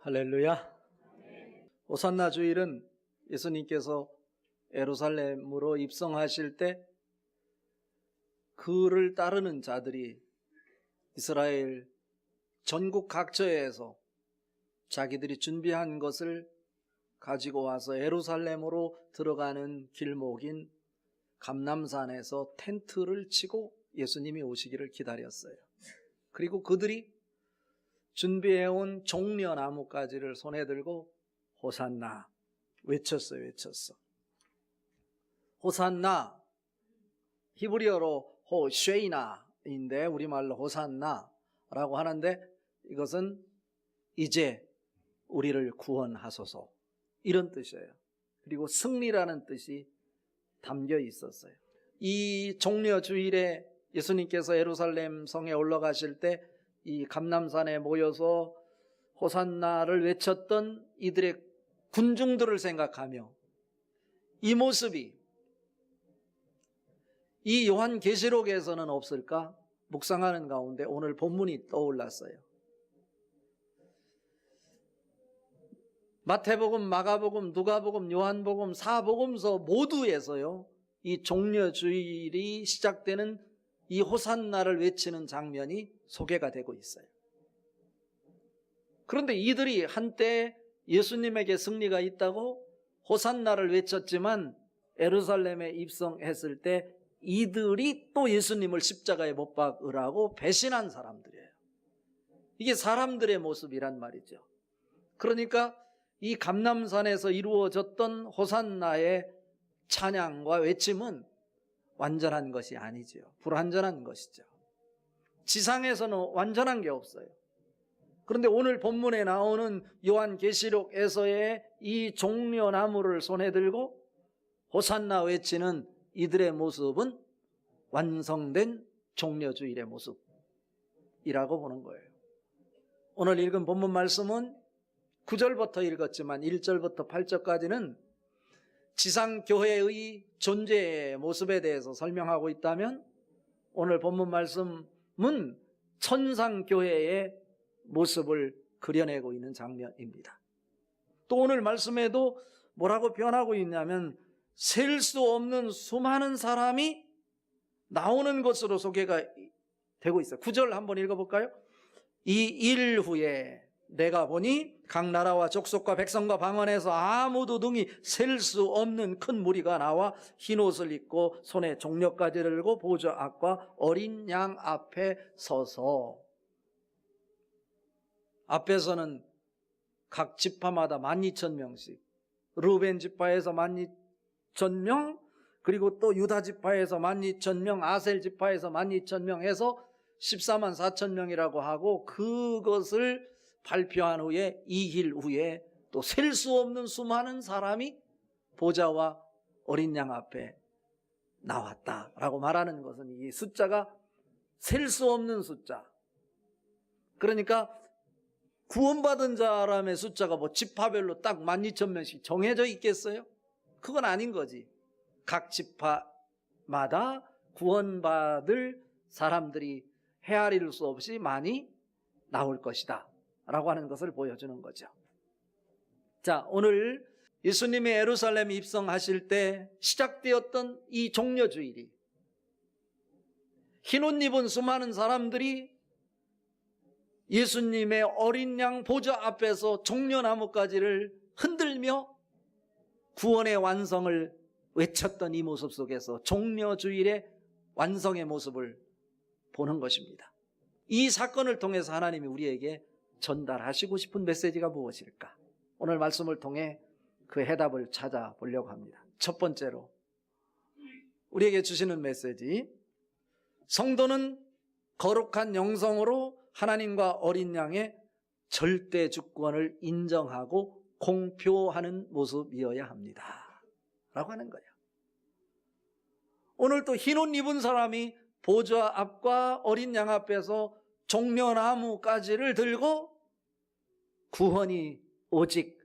할렐루야. 호산나 주일은 예수님께서 예루살렘으로 입성하실 때 그를 따르는 자들이 이스라엘 전국 각처에서 자기들이 준비한 것을 가지고 와서 예루살렘으로 들어가는 길목인 감람산에서 텐트를 치고 예수님이 오시기를 기다렸어요. 그리고 그들이 준비해온 종려나무가지를 손에 들고 호산나 외쳤어요. 호산나, 히브리어로 호쉐이나인데 우리말로 호산나라고 하는데 이것은 이제 우리를 구원하소서 이런 뜻이에요. 그리고 승리라는 뜻이 담겨 있었어요. 이 종려주일에 예수님께서 예루살렘 성에 올라가실 때 이 감람산에 모여서 호산나를 외쳤던 이들의 군중들을 생각하며 이 모습이 이 요한계시록에서는 없을까 묵상하는 가운데 오늘 본문이 떠올랐어요. 마태복음, 마가복음, 누가복음, 요한복음, 사복음서 모두에서요 이 종려주일이 시작되는 이 호산나를 외치는 장면이 소개가 되고 있어요. 그런데 이들이 한때 예수님에게 승리가 있다고 호산나를 외쳤지만 예루살렘에 입성했을 때 이들이 또 예수님을 십자가에 못 박으라고 배신한 사람들이에요. 이게 사람들의 모습이란 말이죠. 그러니까 이 감람산에서 이루어졌던 호산나의 찬양과 외침은 완전한 것이 아니죠. 불완전한 것이죠. 지상에서는 완전한 게 없어요. 그런데 오늘 본문에 나오는 요한계시록에서의 이 종려나무를 손에 들고 호산나 외치는 이들의 모습은 완성된 종려주일의 모습이라고 보는 거예요. 오늘 읽은 본문 말씀은 9절부터 읽었지만 1절부터 8절까지는 지상교회의 존재의 모습에 대해서 설명하고 있다면 오늘 본문 말씀은 천상교회의 모습을 그려내고 있는 장면입니다. 또 오늘 말씀에도 뭐라고 표현하고 있냐면 셀 수 없는 수많은 사람이 나오는 것으로 소개가 되고 있어요. 9절 한번 읽어볼까요? 이 일 후에 내가 보니 각 나라와 족속과 백성과 방언에서 아무도 능히 셀 수 없는 큰 무리가 나와 흰옷을 입고 손에 종려가지를 들고 보좌 앞과 어린 양 앞에 서서, 앞에서는 각 지파마다 12,000명씩, 르벤 지파에서 12,000명, 그리고 또 유다 지파에서 12,000명, 아셀 지파에서 12,000명 해서 14만 4천 명이라고 하고, 그것을 발표한 후에 이힐 후에 또 셀 수 없는 수많은 사람이 보좌와 어린 양 앞에 나왔다라고 말하는 것은 이 숫자가 셀 수 없는 숫자. 그러니까 구원받은 사람의 숫자가 뭐 지파별로 딱 12,000명씩 정해져 있겠어요? 그건 아닌 거지. 각 지파마다 구원받을 사람들이 헤아릴 수 없이 많이 나올 것이다 라고 하는 것을 보여주는 거죠. 자, 오늘 예수님이 예루살렘 입성하실 때 시작되었던 이 종려주일이 흰옷 입은 수많은 사람들이 예수님의 어린 양 보좌 앞에서 종려나무가지를 흔들며 구원의 완성을 외쳤던 이 모습 속에서 종려주일의 완성의 모습을 보는 것입니다. 이 사건을 통해서 하나님이 우리에게 전달하시고 싶은 메시지가 무엇일까? 오늘 말씀을 통해 그 해답을 찾아보려고 합니다. 첫 번째로 우리에게 주시는 메시지, 성도는 거룩한 영성으로 하나님과 어린 양의 절대 주권을 인정하고 공표하는 모습이어야 합니다 라고 하는 거예요. 오늘 또 흰옷 입은 사람이 보좌 앞과 어린 양 앞에서 종려나무가지를 들고 구원이 오직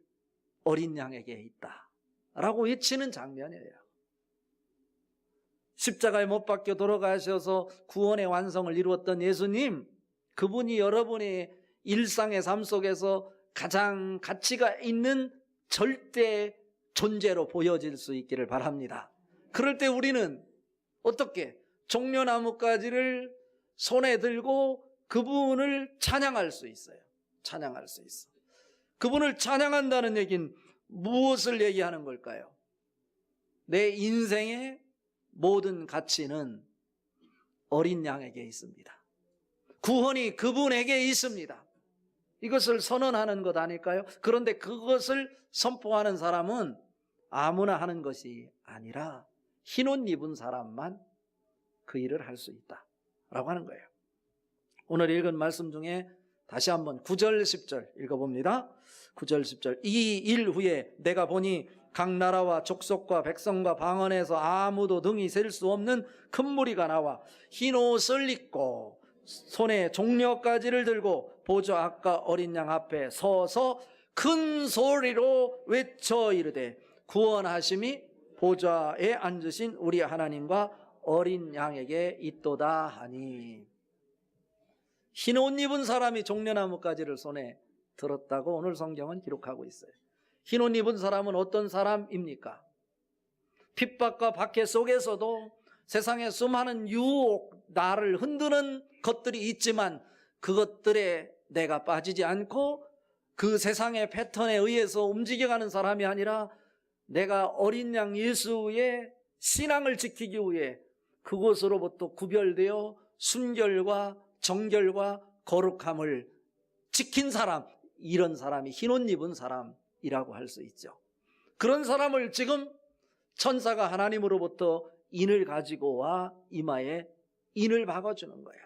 어린 양에게 있다 라고 외치는 장면이에요. 십자가에 못 박혀 돌아가셔서 구원의 완성을 이루었던 예수님, 그분이 여러분의 일상의 삶 속에서 가장 가치가 있는 절대 존재로 보여질 수 있기를 바랍니다. 그럴 때 우리는 어떻게 종려나무가지를 손에 들고 그분을 찬양할 수 있어요. 찬양할 수 있어. 그분을 찬양한다는 얘기는 무엇을 얘기하는 걸까요? 내 인생의 모든 가치는 어린 양에게 있습니다. 구원이 그분에게 있습니다. 이것을 선언하는 것 아닐까요? 그런데 그것을 선포하는 사람은 아무나 하는 것이 아니라 흰옷 입은 사람만 그 일을 할 수 있다라고 하는 거예요. 오늘 읽은 말씀 중에 다시 한번 9절 10절 읽어봅니다. 9절 10절 이 일 후에 내가 보니 각 나라와 족속과 백성과 방언에서 아무도 등이 셀 수 없는 큰 무리가 나와 흰 옷을 입고 손에 종려가지를 들고 보좌 앞과 어린 양 앞에 서서 큰 소리로 외쳐 이르되 구원하심이 보좌에 앉으신 우리 하나님과 어린 양에게 있도다 하니. 흰 옷 입은 사람이 종려나무가지를 손에 들었다고 오늘 성경은 기록하고 있어요. 흰 옷 입은 사람은 어떤 사람입니까? 핍박과 박해 속에서도 세상에 수많은 유혹, 나를 흔드는 것들이 있지만 그것들에 내가 빠지지 않고 그 세상의 패턴에 의해서 움직여가는 사람이 아니라 내가 어린 양 예수의 신앙을 지키기 위해 그곳으로부터 구별되어 순결과 정결과 거룩함을 지킨 사람, 이런 사람이 흰옷 입은 사람이라고 할 수 있죠. 그런 사람을 지금 천사가 하나님으로부터 인을 가지고 와 이마에 인을 박아주는 거예요.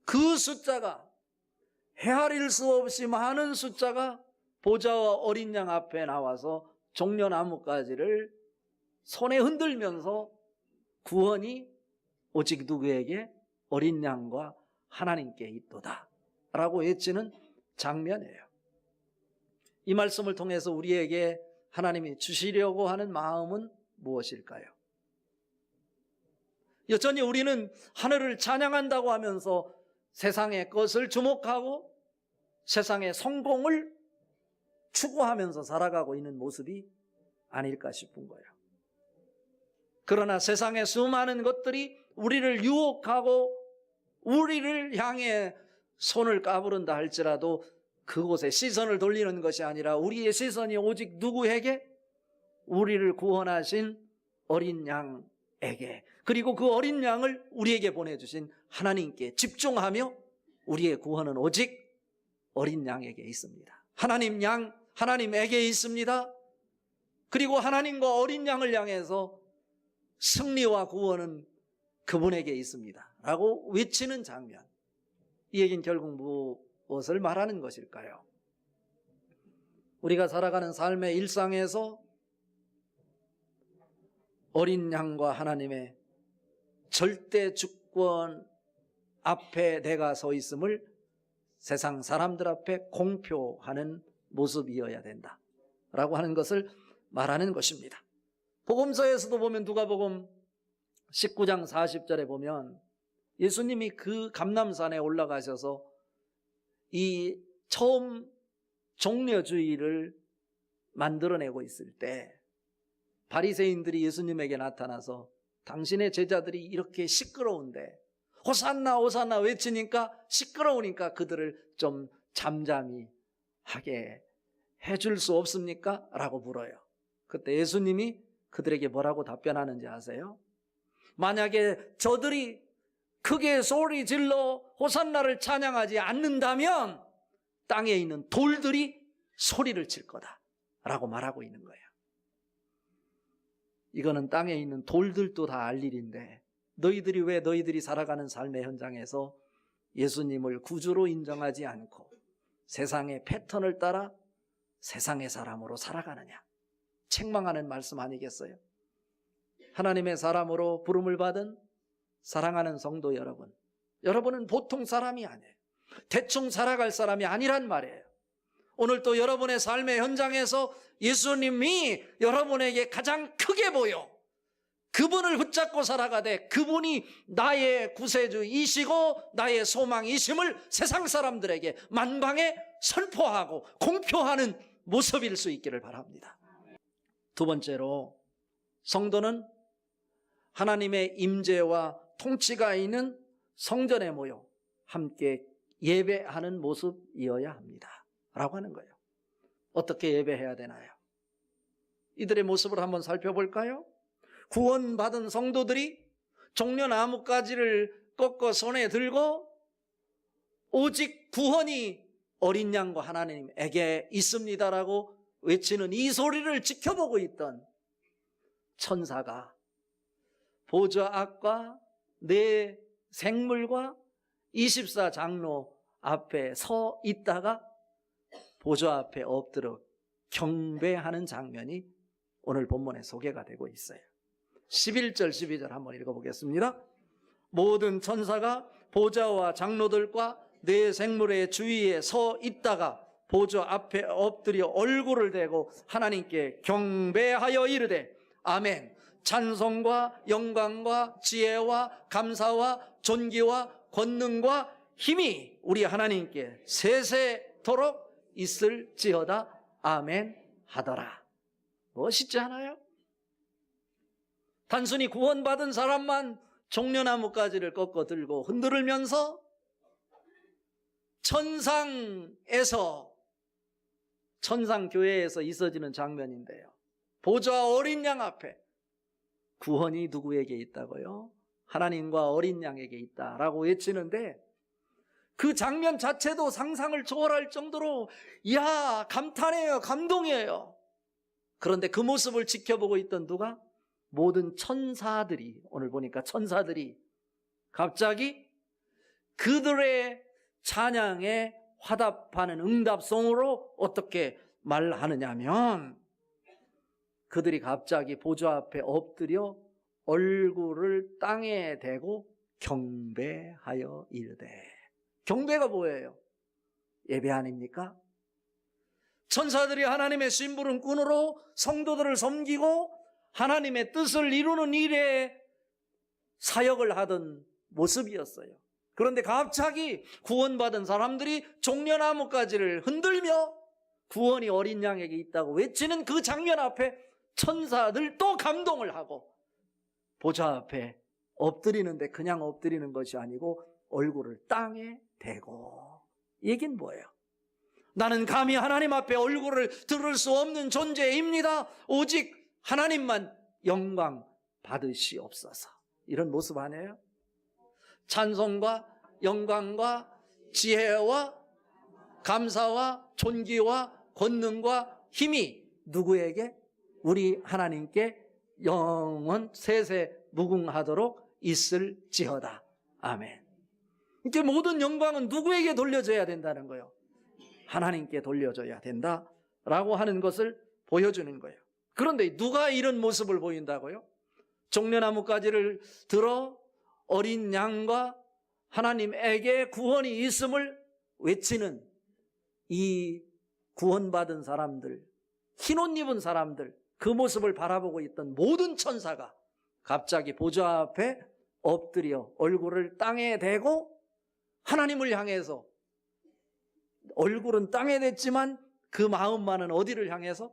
그 숫자가 헤아릴 수 없이 많은 숫자가 보좌와 어린 양 앞에 나와서 종려나무가지를 손에 흔들면서 구원이 오직 누구에게? 어린 양과 하나님께 있도다 라고 외치는 장면이에요. 이 말씀을 통해서 우리에게 하나님이 주시려고 하는 마음은 무엇일까요? 여전히 우리는 하늘을 찬양한다고 하면서 세상의 것을 주목하고 세상의 성공을 추구하면서 살아가고 있는 모습이 아닐까 싶은 거예요. 그러나 세상의 수많은 것들이 우리를 유혹하고 우리를 향해 손을 까부른다 할지라도 그곳에 시선을 돌리는 것이 아니라 우리의 시선이 오직 누구에게? 우리를 구원하신 어린 양에게, 그리고 그 어린 양을 우리에게 보내주신 하나님께 집중하며 우리의 구원은 오직 어린 양에게 있습니다. 하나님에게 있습니다. 그리고 하나님과 어린 양을 향해서 승리와 구원은 그분에게 있습니다 라고 외치는 장면. 이 얘기는 결국 무엇을 말하는 것일까요? 우리가 살아가는 삶의 일상에서 어린 양과 하나님의 절대 주권 앞에 내가 서 있음을 세상 사람들 앞에 공표하는 모습이어야 된다 라고 하는 것을 말하는 것입니다. 복음서에서도 보면 누가복음 19장 40절에 보면 예수님이 그 감람산에 올라가셔서 이 처음 종려주의를 만들어내고 있을 때 바리새인들이 예수님에게 나타나서 당신의 제자들이 이렇게 시끄러운데 호산나 호산나 외치니까 시끄러우니까 그들을 좀 잠잠히 하게 해줄 수 없습니까? 라고 물어요. 그때 예수님이 그들에게 뭐라고 답변하는지 아세요? 만약에 저들이 크게 소리 질러 호산나를 찬양하지 않는다면 땅에 있는 돌들이 소리를 칠 거다 라고 말하고 있는 거예요. 이거는 땅에 있는 돌들도 다 알 일인데 너희들이 왜 너희들이 살아가는 삶의 현장에서 예수님을 구주로 인정하지 않고 세상의 패턴을 따라 세상의 사람으로 살아가느냐? 책망하는 말씀 아니겠어요? 하나님의 사람으로 부름을 받은 사랑하는 성도 여러분, 여러분은 보통 사람이 아니에요. 대충 살아갈 사람이 아니란 말이에요. 오늘 또 여러분의 삶의 현장에서 예수님이 여러분에게 가장 크게 보여 그분을 붙잡고 살아가되 그분이 나의 구세주이시고 나의 소망이심을 세상 사람들에게 만방에 선포하고 공표하는 모습일 수 있기를 바랍니다. 두 번째로, 성도는 하나님의 임재와 통치가 있는 성전에 모여 함께 예배하는 모습이어야 합니다 라고 하는 거예요. 어떻게 예배해야 되나요? 이들의 모습을 한번 살펴볼까요? 구원받은 성도들이 종려나뭇가지를 꺾어 손에 들고 오직 구원이 어린 양과 하나님에게 있습니다라고 외치는 이 소리를 지켜보고 있던 천사가 보좌 앞과 네 생물과 24장로 앞에 서 있다가 보좌 앞에 엎드려 경배하는 장면이 오늘 본문에 소개가 되고 있어요. 11절 12절 한번 읽어보겠습니다. 모든 천사가 보좌와 장로들과 네 생물의 주위에 서 있다가 보좌 앞에 엎드려 얼굴을 대고 하나님께 경배하여 이르되 아멘. 찬송과 영광과 지혜와 감사와 존귀와 권능과 힘이 우리 하나님께 세세토록 있을지어다. 아멘 하더라. 멋있지 않아요? 단순히 구원받은 사람만 종려나뭇가지를 꺾어 들고 흔들면서 천상교회에서 있어지는 장면인데요. 보좌 어린 양 앞에 구원이 누구에게 있다고요? 하나님과 어린 양에게 있다라고 외치는데 그 장면 자체도 상상을 초월할 정도로 이야 감탄해요. 감동이에요. 그런데 그 모습을 지켜보고 있던 누가? 모든 천사들이, 오늘 보니까 천사들이 갑자기 그들의 찬양에 화답하는 응답송으로 어떻게 말하느냐면 그들이 갑자기 보좌 앞에 엎드려 얼굴을 땅에 대고 경배하여 이르되. 경배가 뭐예요? 예배 아닙니까? 천사들이 하나님의 심부름 꾼으로 성도들을 섬기고 하나님의 뜻을 이루는 일에 사역을 하던 모습이었어요. 그런데 갑자기 구원받은 사람들이 종려나뭇가지를 흔들며 구원이 어린 양에게 있다고 외치는 그 장면 앞에 천사들도 감동을 하고 보좌 앞에 엎드리는데 그냥 엎드리는 것이 아니고 얼굴을 땅에 대고. 얘긴 뭐예요? 나는 감히 하나님 앞에 얼굴을 들을 수 없는 존재입니다. 오직 하나님만 영광 받으시옵소서. 이런 모습 아니에요? 찬송과 영광과 지혜와 감사와 존귀와 권능과 힘이 누구에게? 우리 하나님께 영원 세세 무궁하도록 있을지어다. 아멘. 이렇게 모든 영광은 누구에게 돌려져야 된다는 거예요? 하나님께 돌려져야 된다라고 하는 것을 보여주는 거예요. 그런데 누가 이런 모습을 보인다고요? 종려나뭇가지를 들어 어린 양과 하나님에게 구원이 있음을 외치는 이 구원받은 사람들, 흰옷 입은 사람들, 그 모습을 바라보고 있던 모든 천사가 갑자기 보좌 앞에 엎드려 얼굴을 땅에 대고 하나님을 향해서, 얼굴은 땅에 댔지만 그 마음만은 어디를 향해서?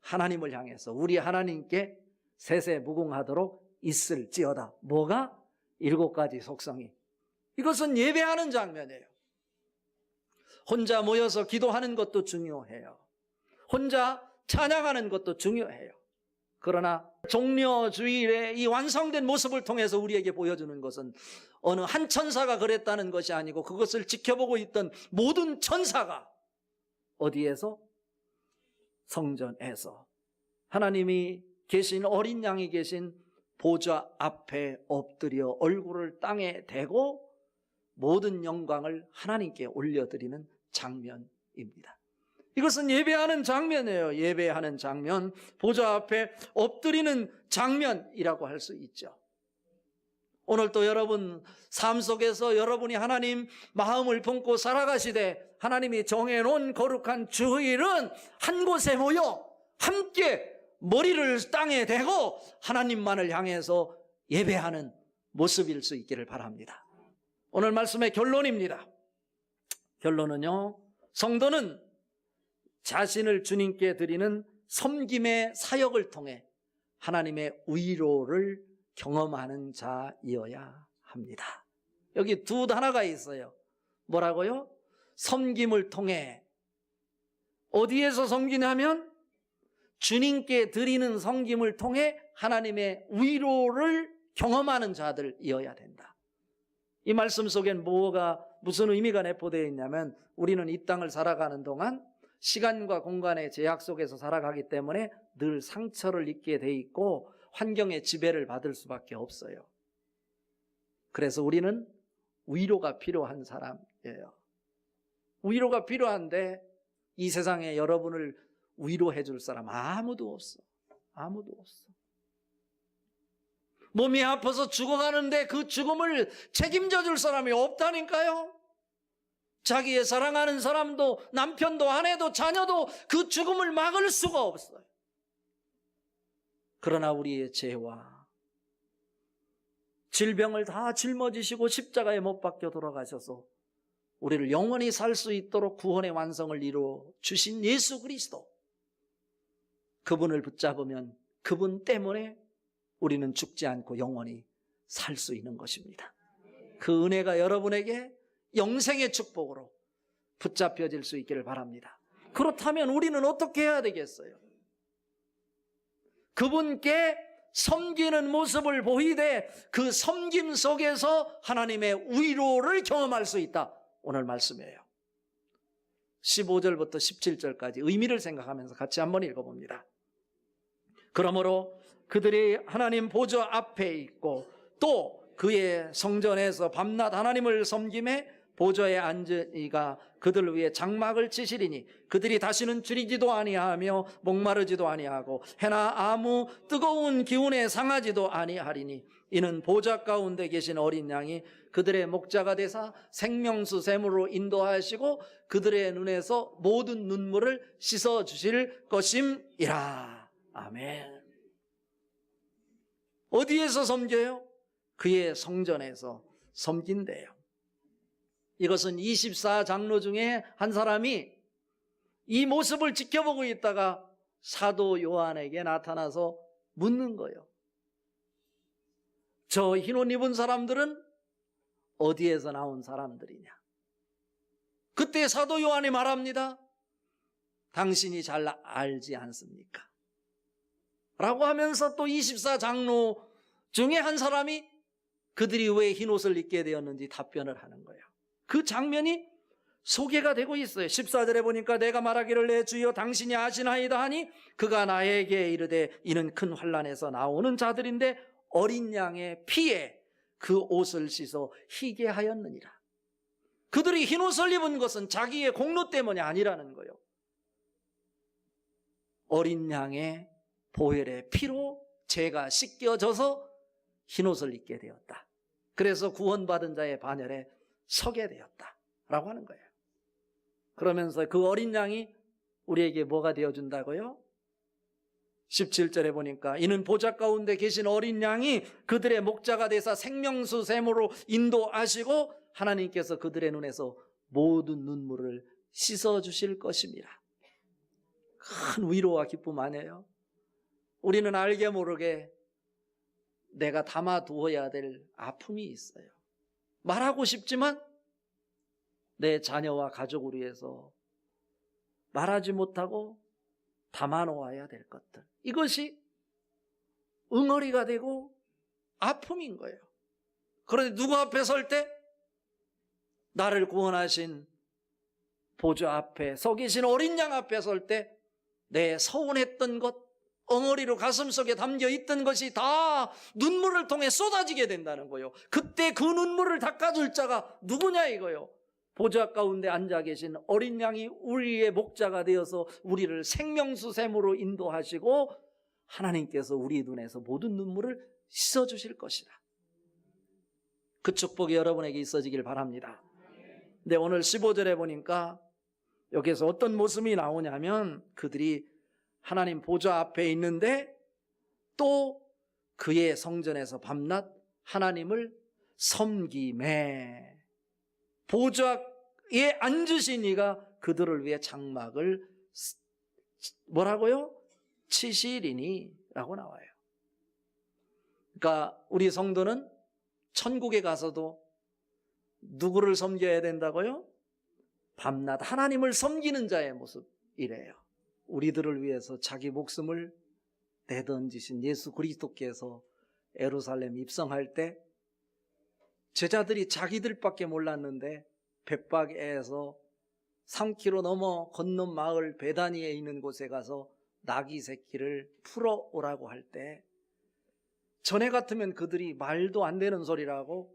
하나님을 향해서 우리 하나님께 세세 무궁하도록 있을지어다. 뭐가? 7가지 속성이. 이것은 예배하는 장면이에요. 혼자 모여서 기도하는 것도 중요해요. 혼자 찬양하는 것도 중요해요. 그러나 종려주일의 이 완성된 모습을 통해서 우리에게 보여주는 것은 어느 한 천사가 그랬다는 것이 아니고 그것을 지켜보고 있던 모든 천사가 어디에서? 성전에서 하나님이 계신, 어린 양이 계신 보좌 앞에 엎드려 얼굴을 땅에 대고 모든 영광을 하나님께 올려드리는 장면입니다. 이것은 예배하는 장면이에요. 예배하는 장면, 보좌 앞에 엎드리는 장면이라고 할 수 있죠. 오늘 또 여러분 삶 속에서 여러분이 하나님 마음을 품고 살아가시되 하나님이 정해놓은 거룩한 주일은 한 곳에 모여 함께 머리를 땅에 대고 하나님만을 향해서 예배하는 모습일 수 있기를 바랍니다. 오늘 말씀의 결론입니다. 결론은요, 성도는 자신을 주님께 드리는 섬김의 사역을 통해 하나님의 위로를 경험하는 자이어야 합니다. 여기 두 단어가 있어요. 뭐라고요? 섬김을 통해. 어디에서 섬기냐면 주님께 드리는 섬김을 통해 하나님의 위로를 경험하는 자들이어야 된다. 이 말씀 속엔 무슨 의미가 내포되어 있냐면 우리는 이 땅을 살아가는 동안 시간과 공간의 제약 속에서 살아가기 때문에 늘 상처를 입게 돼 있고 환경의 지배를 받을 수밖에 없어요. 그래서 우리는 위로가 필요한 사람이에요. 위로가 필요한데 이 세상에 여러분을 위로해 줄 사람 아무도 없어. 아무도 없어. 몸이 아파서 죽어가는데 그 죽음을 책임져 줄 사람이 없다니까요. 자기의 사랑하는 사람도 남편도 아내도 자녀도 그 죽음을 막을 수가 없어요. 그러나 우리의 죄와 질병을 다 짊어지시고 십자가에 못 박혀 돌아가셔서 우리를 영원히 살 수 있도록 구원의 완성을 이루어 주신 예수 그리스도, 그분을 붙잡으면 그분 때문에 우리는 죽지 않고 영원히 살 수 있는 것입니다. 그 은혜가 여러분에게 영생의 축복으로 붙잡혀질 수 있기를 바랍니다. 그렇다면 우리는 어떻게 해야 되겠어요? 그분께 섬기는 모습을 보이되 그 섬김 속에서 하나님의 위로를 경험할 수 있다. 오늘 말씀이에요. 15절부터 17절까지 의미를 생각하면서 같이 한번 읽어봅니다. 그러므로 그들이 하나님 보좌 앞에 있고 또 그의 성전에서 밤낮 하나님을 섬김에 보좌에 앉은 이가 그들을 위해 장막을 치시리니 그들이 다시는 줄이지도 아니하며 목마르지도 아니하고 해나 아무 뜨거운 기운에 상하지도 아니하리니 이는 보좌 가운데 계신 어린 양이 그들의 목자가 되사 생명수 샘으로 인도하시고 그들의 눈에서 모든 눈물을 씻어주실 것임이라. 아멘. 어디에서 섬겨요? 그의 성전에서 섬긴대요. 이것은 24장로 중에 한 사람이 이 모습을 지켜보고 있다가 사도 요한에게 나타나서 묻는 거예요. 저 흰옷 입은 사람들은 어디에서 나온 사람들이냐? 그때 사도 요한이 말합니다. 당신이 잘 알지 않습니까? 라고 하면서 또 24장로 중에 한 사람이 그들이 왜 흰옷을 입게 되었는지 답변을 하는 거예요. 그 장면이 소개가 되고 있어요. 14절에 보니까 내가 말하기를 내 주여 당신이 아시나이다 하니 그가 나에게 이르되 이는 큰 환난에서 나오는 자들인데 어린 양의 피에 그 옷을 씻어 희게 하였느니라. 그들이 흰옷을 입은 것은 자기의 공로 때문이 아니라는 거예요. 어린 양의 보혈의 피로 죄가 씻겨져서 흰옷을 입게 되었다. 그래서 구원받은 자의 반열에 서게 되었다라고 하는 거예요. 그러면서 그 어린 양이 우리에게 뭐가 되어준다고요? 17절에 보니까 이는 보좌 가운데 계신 어린 양이 그들의 목자가 되사 생명수 샘으로 인도하시고 하나님께서 그들의 눈에서 모든 눈물을 씻어주실 것입니다. 큰 위로와 기쁨 아니에요? 우리는 알게 모르게 내가 담아두어야 될 아픔이 있어요. 말하고 싶지만 내 자녀와 가족을 위해서 말하지 못하고 담아놓아야 될 것들, 이것이 응어리가 되고 아픔인 거예요. 그런데 누구 앞에 설 때? 나를 구원하신 보좌 앞에 서 계신 어린 양 앞에 설 때 내 서운했던 것, 엉어리로 가슴속에 담겨있던 것이 다 눈물을 통해 쏟아지게 된다는 거예요. 그때 그 눈물을 닦아줄 자가 누구냐 이거요. 보좌 가운데 앉아 계신 어린 양이 우리의 목자가 되어서 우리를 생명수 샘으로 인도하시고 하나님께서 우리 눈에서 모든 눈물을 씻어주실 것이다. 그 축복이 여러분에게 있어지길 바랍니다. 근데 오늘 15절에 보니까 여기서 어떤 모습이 나오냐면 그들이 하나님 보좌 앞에 있는데 또 그의 성전에서 밤낮 하나님을 섬김에, 보좌에 앉으신 이가 그들을 위해 장막을 뭐라고요? 치시리니 라고 나와요. 그러니까 우리 성도는 천국에 가서도 누구를 섬겨야 된다고요? 밤낮 하나님을 섬기는 자의 모습이래요. 우리들을 위해서 자기 목숨을 내던지신 예수 그리스도께서 예루살렘 입성할 때 제자들이 자기들밖에 몰랐는데 벳박에서 3km 넘어 건넌 마을 베다니에 있는 곳에 가서 나귀 새끼를 풀어오라고 할 때 전에 같으면 그들이 말도 안 되는 소리라고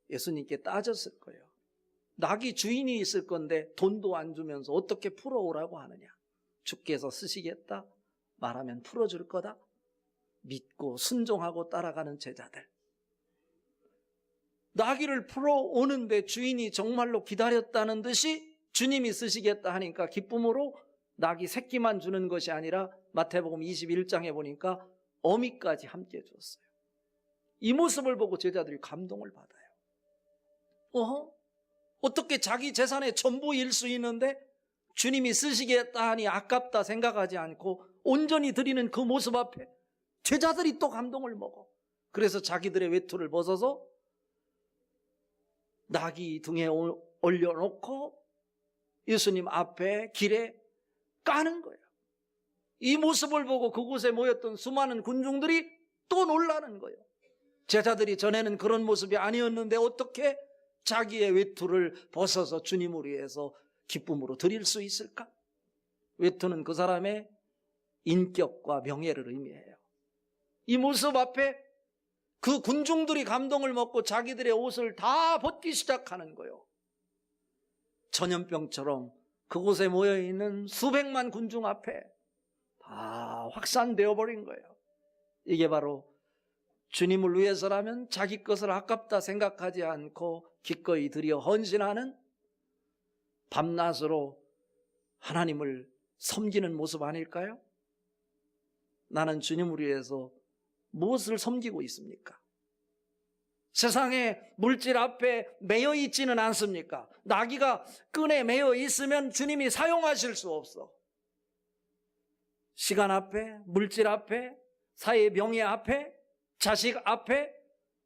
예수님께 따졌을 거예요. 나귀 주인이 있을 건데 돈도 안 주면서 어떻게 풀어오라고 하느냐. 주께서 쓰시겠다 말하면 풀어줄 거다. 믿고 순종하고 따라가는 제자들. 나귀를 풀어오는데 주인이 정말로 기다렸다는 듯이 주님이 쓰시겠다 하니까 기쁨으로 나귀 새끼만 주는 것이 아니라 마태복음 21장에 보니까 어미까지 함께 줬어요. 이 모습을 보고 제자들이 감동을 받아요. 어떻게 자기 재산의 전부일 수 있는데 주님이 쓰시겠다 하니 아깝다 생각하지 않고 온전히 드리는 그 모습 앞에 제자들이 또 감동을 먹어. 그래서 자기들의 외투를 벗어서 나귀 등에 올려놓고 예수님 앞에 길에 까는 거예요. 이 모습을 보고 그곳에 모였던 수많은 군중들이 또 놀라는 거예요. 제자들이 전에는 그런 모습이 아니었는데 어떻게 자기의 외투를 벗어서 주님을 위해서 기쁨으로 드릴 수 있을까? 외투는 그 사람의 인격과 명예를 의미해요. 이 모습 앞에 그 군중들이 감동을 먹고 자기들의 옷을 다 벗기 시작하는 거예요. 전염병처럼 그곳에 모여있는 수백만 군중 앞에 다 확산되어 버린 거예요. 이게 바로 주님을 위해서라면 자기 것을 아깝다 생각하지 않고 기꺼이 드려 헌신하는 밤낮으로 하나님을 섬기는 모습 아닐까요? 나는 주님을 위해서 무엇을 섬기고 있습니까? 세상의 물질 앞에 매여 있지는 않습니까? 나귀가 끈에 매여 있으면 주님이 사용하실 수 없어. 시간 앞에, 물질 앞에, 사회의 명예 앞에, 자식 앞에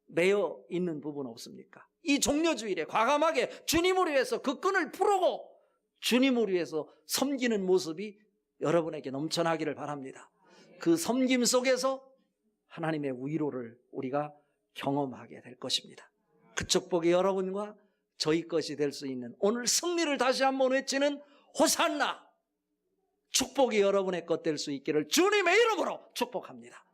매여 있는 부분 없습니까? 이 종려주일에 과감하게 주님을 위해서 그 끈을 풀고 주님을 위해서 섬기는 모습이 여러분에게 넘쳐나기를 바랍니다. 그 섬김 속에서 하나님의 위로를 우리가 경험하게 될 것입니다. 그 축복이 여러분과 저희 것이 될 수 있는 오늘 승리를 다시 한번 외치는 호산나 축복이 여러분의 것 될 수 있기를 주님의 이름으로 축복합니다.